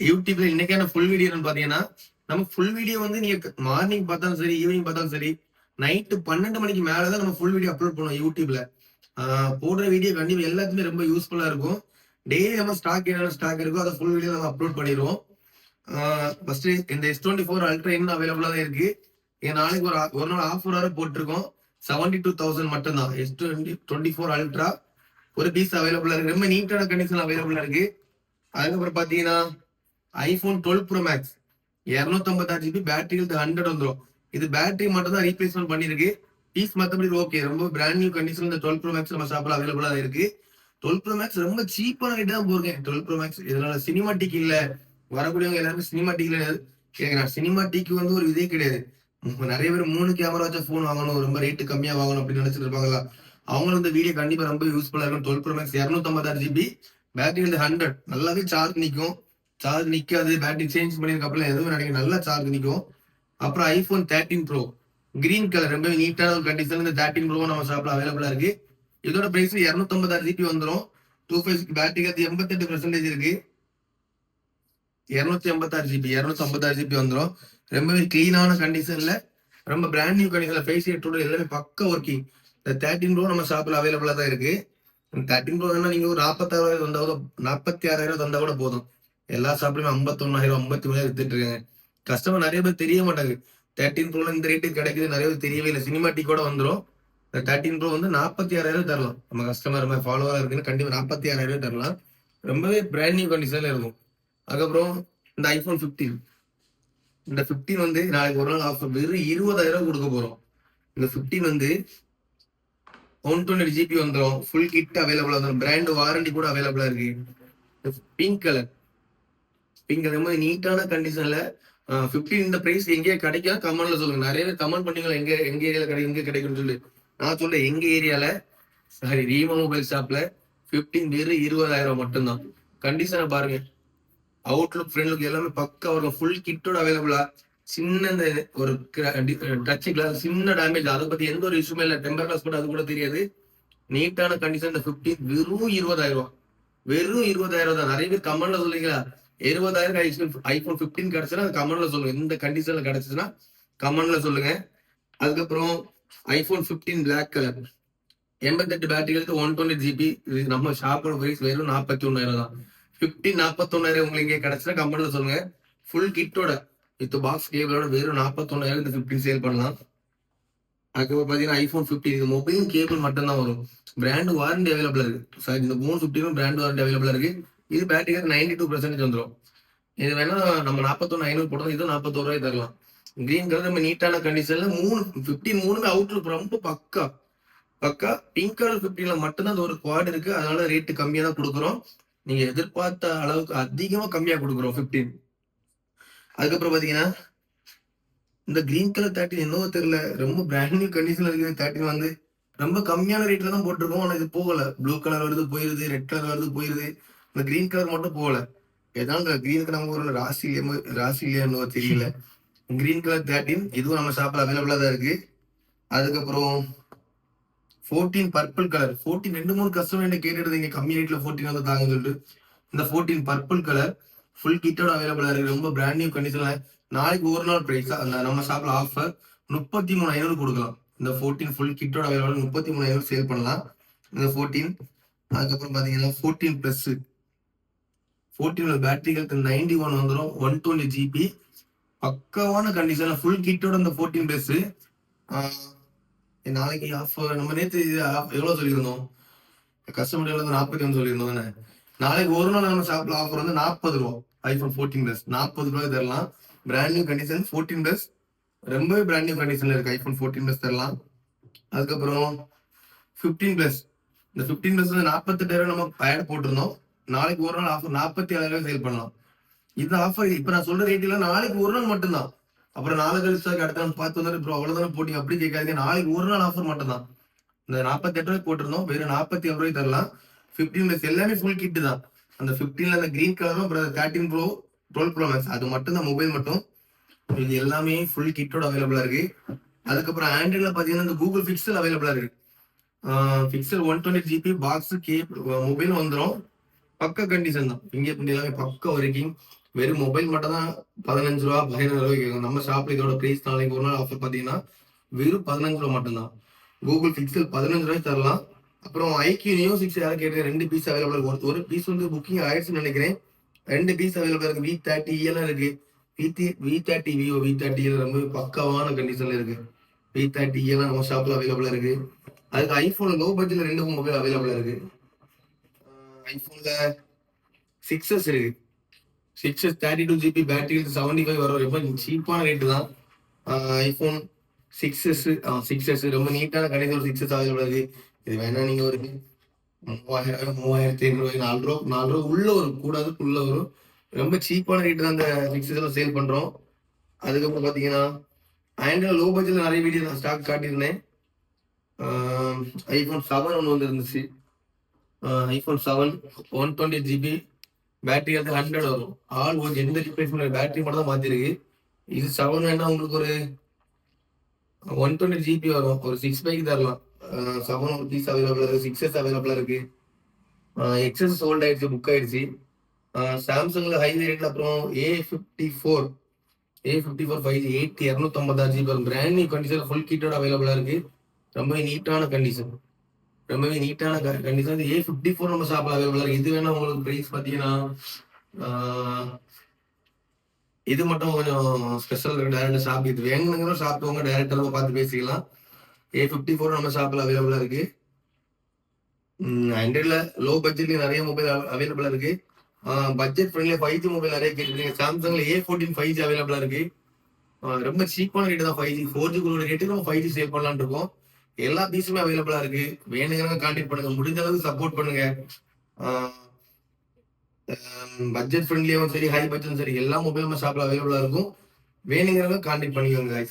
யூடியூப்ல இன்னைக்கான ஃபுல் வீடியோன்னு பாத்தீங்கன்னா, நம்ம ஃபுல் வீடியோ வந்து நீங்க மார்னிங் பார்த்தாலும் சரி, ஈவினிங் பார்த்தாலும் சரி, நைட்டு 12 மணிக்கு மேலதான் நம்ம ஃபுல் வீடியோ அப்லோட் பண்ணுவோம் யூடியூப்ல. போடுற வீடியோ கண்டிப்பா எல்லாத்துக்குமே ரொம்ப யூஸ்ஃபுல்லா இருக்கும். டெய்லி நம்ம என்னென்ன ஸ்டாக் இருக்கோ அதை ஃபுல் வீடியோ நம்ம அப்லோட் பண்ணிடுவோம். ஃபர்ஸ்ட் இந்த S24 அல்ட்ரா இன்னும் அவைலபிளா தான் இருக்கு. நாளைக்கு ஒரு நாள் ஆஃபர் வர போட்டிருக்கோம். 72,000 மட்டும்தான். S24 அல்ட்ரா ஒரு பீஸ் அவைலபிளா இருக்கு. ரொம்ப நீட்டான கண்டிஷன் அவைலபிளா இருக்கு. அதுக்கப்புறம் பாத்தீங்கன்னா iPhone 12 pro max 256 GB battery 100 வந்துடும். இது பேட்டரி மட்டும் தான் ரீப்ளேஸ்மெண்ட் பண்ணிருக்கு. பீஸ் மற்றபடி ஓகே. ரொம்ப பிராண்ட் நியூ கண்டிஷன் இந்த 12 ப்ரோ மேக்ஸ் நம்ம ஷாப்ல அவைலபிளா இருக்கு. 12 ப்ரோ மேக்ஸ் ரொம்ப சீப்பான ரேட் தான் போயிருக்கேன். 12 ப்ரோ மேக்ஸ் இதனால சினிமாட்டிக் இல்ல, வரக்கூடியவங்க எல்லாருமே சினிமாட்டிக் கேட்கறாங்க. சினிமாட்டிக் வந்து ஒரு இதே கிடையாது. நிறைய பேர் 3 கேமரா வச்ச போன் வாங்கணும், ரொம்ப ரேட்டு கம்மியா வாங்கணும் அப்படின்னு நினைச்சிட்டு இருப்பாங்களா, அவங்களும் இந்த வீடியோ கண்டிப்பா ரொம்ப யூஸ்ஃபுல்லா இருக்கும். 12 ப்ரோ மேக்ஸ் 256 ஜிபி பேட்டரி 100 நல்லாவே சார்ஜ் நிற்கும். சார்ஜ் நிக்காது, பேட்டரி சேஞ்ச் பண்ணிருக்கப்பல எதுவும் நினைக்க நல்லா சார்ஜ் நிற்கும். அப்புறம் ஐபோன் 13 ப்ரோ கிரீன் கலர் ரொம்ப நீட்டான ஒரு கண்டிஷன் இந்த 13 ப்ரோ நம்ம ஷாப்ல அவைலபிளா இருக்கு. இதோட பிரைஸ் 256 ஜிபி வந்துடும். 256 பேட்டரி 88% இருக்கு. 256 ஜிபி 256 ஜிபி வந்துடும். ரொம்பவே கிளீனான கண்டிஷன்ல, ரொம்ப பிராண்ட் நியூ கண்டிஷன்ல, ஃபேஸ் ரேட்டோட எல்லாமே பக்க ஒர்க்கிங். இந்த 13 ப்ரோ நம்ம ஷாப்ல அவைலபிளா தான் இருக்கு. 13 ப்ரோ வேணா நீங்க ஒரு 46,000 வந்தா கூட 46,000 வந்தா கூட போதும். எல்லா ஷாப்லயுமே 51,000 53,000 வித்துட்டு இருக்காங்க. கஸ்டமர் நிறைய பேர் தெரிய மாட்டாங்க. 13 ப்ரோல இந்த ரேட்டுக்கு கிடைக்குது நிறைய பேர் தெரியவே இல்லை. சினிமாட்டிக் கூட வந்துடும். இந்த 13 ப்ரோ வந்து 46,000 தரலாம். நம்ம கஸ்டமர் நம்ம ஃபாலோவரா இருக்குன்னு கண்டிப்பா 46,000 தரலாம். ரொம்பவே பிராண்ட் நியூ கண்டிஷன்ல இருக்கும். அதுக்கப்புறம் இந்த ஐபோன் 15 இந்த 15 வந்து நாளைக்கு ஒரு நாள் ஆஃபர் வெறும் 20,000 கொடுக்க போறோம். இந்த 15 வந்து 128 ஜிபி வந்துடும். ஃபுல் கிட் அவைலபிளா வந்துடும். பிராண்ட் வாரண்டி கூட அவைலபிளா இருக்கு. பிங்க் கலர் ரொம்ப நீட்டான கண்டிஷன்ல 15 இந்த பிரைஸ் எங்கேயே கிடைக்கும் கமெண்ட்ல சொல்லுங்க. நிறைய பேர் கமெண்ட் பண்ணீங்களா எங்க ஏரியால கிடைக்கும், எங்க கிடைக்கும்னு சொல்லி. நான் சொல்றேன் எங்க ஏரியால சாரி ரீமா மொபைல் ஷாப்ல 15 வெறும் 20,000 மட்டும்தான். கண்டிஷனை பாருங்க. அவுட்லுக் ஃப்ரண்ட் லுக் எல்லாமே பக்கா வரும். ஃபுல் கிட்டோட அவைலபிளா. சின்ன இந்த ஒரு டச் கிளாஸ் சின்ன டேமேஜ், அதை பத்தி எந்த ஒரு இஷ்யூமே இல்லை. டெம்பர் கிளாஸ் கூட அது கூட தெரியாது. நீட்டான கண்டிஷன் இந்த 15 வெறும் 20,000. வெறும் 20,000 தான். நிறைய பேர் கமெண்ட்ல சொல்லுங்களா 20,000 ஐபோன் 15 கிடைச்சுன்னா கமெண்ட்ல சொல்லுங்க. இந்த கண்டிஷன்ல கிடைச்சுன்னா கமெண்ட்ல சொல்லுங்க. அதுக்கப்புறம் ஐபோன் 15 பிளாக் கலர் 88 பேட்டரிகளுக்கு 128 ஜிபி. இது நம்ம ஷாப்போட பிரைஸ் வெறும் 41,000 தான். 15 41,000 உங்களுக்கு இங்கே கிடைச்சுன்னா கமெண்ட்ல சொல்லுங்க. ஃபுல் கிட்டோட வித் பாக்ஸ் கேபிளோட வெறும் 41,000 இந்த 15 சேல் பண்ணலாம். அதுக்கப்புறம் பாத்தீங்கன்னா ஐபோன் 15 இது மொபைல் கேபிள் மட்டும் தான் வரும். பிராண்ட் வாரண்டி அவைலபிளா இருக்கு. சாரி இந்த 315 பிராண்ட் வாரண்டி அவைலபிளா இருக்கு. இது பேட்டரி 92% வந்துடும். இது வேணா நம்ம 41,500 போட்டோம். இது 41 ரூபாய் தரலாம். கிரீன் கலர் நம்ம நீட்டான கண்டிஷன்ல 15 அவுட்லுக் ரொம்ப பக்கா. பிங்க் கலர் 15ல மட்டும்தான் அது ஒரு குவாட் இருக்கு. அதனால ரேட்டு கம்மியா தான் கொடுக்குறோம். நீங்க எதிர்பார்த்த அளவுக்கு அதிகமா கம்மியா கொடுக்குறோம் 15. அதுக்கப்புறம் பாத்தீங்கன்னா இந்த கிரீன் கலர் 13 என்னவோ தெரியல, ரொம்ப பிராண்ட் நியூ கண்டிஷன்ல இருக்கு. 13 வந்து ரொம்ப கம்மியான ரேட்ல தான் போட்டிருக்கோம். ஆனா இது போகல. ப்ளூ கலர் வருது போயிருது, ரெட் கலர் வருது போயிருது. இந்த கிரீன் கலர் மட்டும் போகல. ஏதாவது கிரீனுக்கு நம்ம ஒரு ராசி இல்லையான்னு தெரியல. கிரீன் கலர் 13 இதுவும் நம்ம ஷாப்ல அவைலபிளா தான் இருக்கு. அதுக்கப்புறம் 14 பர்பிள் கலர் 14 2-3 கஸ்டமர் என்ன கேட்டுட்டு இங்க கம்மி ரேட்ல 14 வந்து தாங்க சொல்லிட்டு இந்த 14 பர்பிள் கலர் ஃபுல் கிட்டோட அவைலபிளா இருக்கு. ரொம்ப பிராண்ட் நியூ கண்டிஷன்ல நாளைக்கு ஒரு நாள் பிரைஸ் அந்த நம்ம ஷாப்ல ஆஃபர் 33,500 கொடுக்கலாம். இந்த 14 ஃபுல் கிட்டோட அவைலபிள் 33,500 சேல் பண்ணலாம். இந்த 14 அதுக்கப்புறம் பாத்தீங்கன்னா 14 பிளஸ் 14 பேட்டரிகளுக்கு 91 வந்துடும். 120 ஜிபி பக்கவான கண்டிஷன்ல ஃபுல் கிட்டோட இந்த 14 பிளஸ். நாளைக்கு ஆஃபர் நம்ம நேற்று எவ்வளவு சொல்லியிருந்தோம், கஸ்டமர் எவ்வளவு 41 சொல்லியிருந்தோம் தானே. நாளைக்கு ஒரு நாள் நம்ம ஷாப்ல ஆஃபர் வந்து 40 ரூபா. ஐபோன் 14 பிளஸ் 40 ரூபாய் தரலாம். பிராண்ட் நியூ கண்டிஷன் 14 பிளஸ் ரொம்பவே பிராண்ட் நியூ கண்டிஷன்ல இருக்கு. ஐபோன் 14 பிளஸ் தரலாம். அதுக்கப்புறம் 15 பிளஸ் இந்த 15 பிளஸ் வந்து 48,000 நம்ம ஆட் போட்டிருந்தோம். நாளைக்கு ஒரு நாள் ஆஃபர் 47,000 சேல் பண்ணலாம். இந்த ஆஃபர் இப்ப நான் சொல்ற ரேட் இல்ல, நாளைக்கு ஒரு நாள் மட்டும்தான். அப்புறம் நாளை கழிச்சு அடுத்த நாள் பார்த்து வந்து ப்ரோ அவ்வளவுதானே போட்டீங்க அப்படி கேட்காதீங்க. நாளைக்கு ஒரு நாள் ஆஃபர் மட்டும்தான். இந்த 48 ரூபாய் போட்டிருந்தோம், வெறும் 47 ரூபாய் தரலாம். 15 பிளஸ் எல்லாமே ஃபுல் கிட் தான். அந்த 15ல அந்த கிரீன் கலரும் 13 ப்ரோ 12 ப்ரோ மேக்ஸ் அது மட்டும் தான் மொபைல் மட்டும். இது எல்லாமே ஃபுல் கிட்டோட அவைலபிளா இருக்கு. அதுக்கப்புறம் ஆண்ட்ராய்ட்ல பாத்தீங்கன்னா இந்த கூகுள் பிக்சல் அவைலபிளா இருக்கு. பிக்சல் 120 ஜிபி பாக்ஸ் மொபைல் வந்துடும். பக்க கண்டிஷன் தான். இங்கே எல்லாமே பக்க வரைக்கும் வெறும் மொபைல் மட்டும் தான் 15 ரூபா 17 ரூபாய்க்கு கேட்கும். நம்ம ஷாப்ல இதோட பிரைஸ் நாளைக்கு ஒரு நாள் ஆஃபர் பார்த்தீங்கன்னா வெறும் 15 ரூபா மட்டும்தான். கூகுள் பிக்சல் 15 ரூபாய்க்கு தரலாம். அப்புறம் ஐக்யூ நியோ 6 யாரும் கேட்டு 2 பீஸ் அவைலபிள் இருக்கு. ஒரு பீஸ் வந்து புக்கிங் ஆயிடுச்சுன்னு நினைக்கிறேன். 2 பீஸ் அவைலபிள் இருக்கு. V30 எல்லாம் இருக்கு. V30 விவோ V30 ரொம்ப பக்காவான கண்டிஷன்ல இருக்கு. V30 எல்லாம் நம்ம ஷாப்ல அவைலபிளா இருக்கு. அதுக்கு ஐபோன் லோ பட்ஜெட்ல 2 மொபைல் அவைலபிளா இருக்கு. ஐபோன்ல 6s இருக்கு. 6s 32GB பேட்டரி 75 வரும். ரொம்ப சீப்பான ரேட்டு தான். ஐபோன் 6s ரொம்ப நீட்டான கடையில் ஒரு 6s அவைலபிளா இருக்கு. இது வேணா நீங்க ஒரு 3000 3500 4 ரூபா உள்ள வரும். கூடாதுக்குள்ள வரும். ரொம்ப சீப்பான ரேட்டு தான் அந்த 6s எல்லாம் சேல் பண்றோம். அதுக்கப்புறம் பாத்தீங்கன்னா ஆண்ட்ராய்டு லோ பட்ஜெட்ல நிறைய வீடியோ நான் ஸ்டாக் காட்டியிருந்தேன். ஐபோன் 7 ஒன்று வந்து இருந்துச்சு. ஐபோன் 7 120GB பேட்டரி வந்து 100 வரும். ஆல் ஒரு எந்த ரீப்ளேஸ்மெண்ட் பேட்டரி மட்டும் தான் மாத்திருக்கு. இது 7 வேணா உங்களுக்கு ஒரு 120GB வரும். ஒரு 6 பைக்கு தரலாம். 7 ஒரு பீஸ் அவைலபிளா இருக்கு. 6s அவைலபிளா இருக்கு. XS சோல்ட் ஆயிடுச்சு, புக் ஆயிடுச்சு. சாம்சங்ல ஹை ரேட்ல அப்புறம் A54 5G 256GB வரும். பிராண்ட் நியூ கண்டிஷன் ஃபுல் கிட்டோட அவைலபிளா இருக்கு. ரொம்பவே நீட்டான கண்டிஷன். A54 நம்ம ஷாப்ல அவைலபிளா இருக்கு. இது வேணா உங்களுக்கு பிரைஸ் பாத்தீங்கன்னா இது மட்டும் கொஞ்சம் ஸ்பெஷல் டைரக்டா ஷாப் இது வேணுங்கிற ஷாப் போங்க, டைரக்டா பார்த்து பேசிக்கலாம். A54 நம்ம ஷாப்ல அவைலபிளா இருக்கு. ஆண்ட்ராய்ட்ல லோ பட்ஜெட்லயும் நிறைய மொபைல் அவைலபிளா இருக்கு. பட்ஜெட் ஃப்ரெண்ட்லியா 5G மொபைல் நிறைய கேட்டுருக்கீங்க. சாம்சங்ல A14 5G அவைலபிளா இருக்கு. ரொம்ப சீப்பான ரேட்டு தான் 5G. 4G குள்ள ரேட்டுக்கு நம்ம 5G சேல் பண்ணலாம்னு இருக்கோம். எல்லா பீஸுமே அவைலபிளா இருக்கு. வேணுங்கிறவங்க கான்டாக்ட் பண்ணுங்க. முடிஞ்ச அளவுக்கு சப்போர்ட் பண்ணுங்க. பட்ஜெட் ஃப்ரெண்ட்லியாவும் சரி, ஹை பட்ஜெட்டும் சரி, எல்லா மொபைலும் ஷாப்ல அவைலபிளா இருக்கும். வேணுங்கிறவங்க கான்டாக்ட் பண்ணிக்கோங்க guys.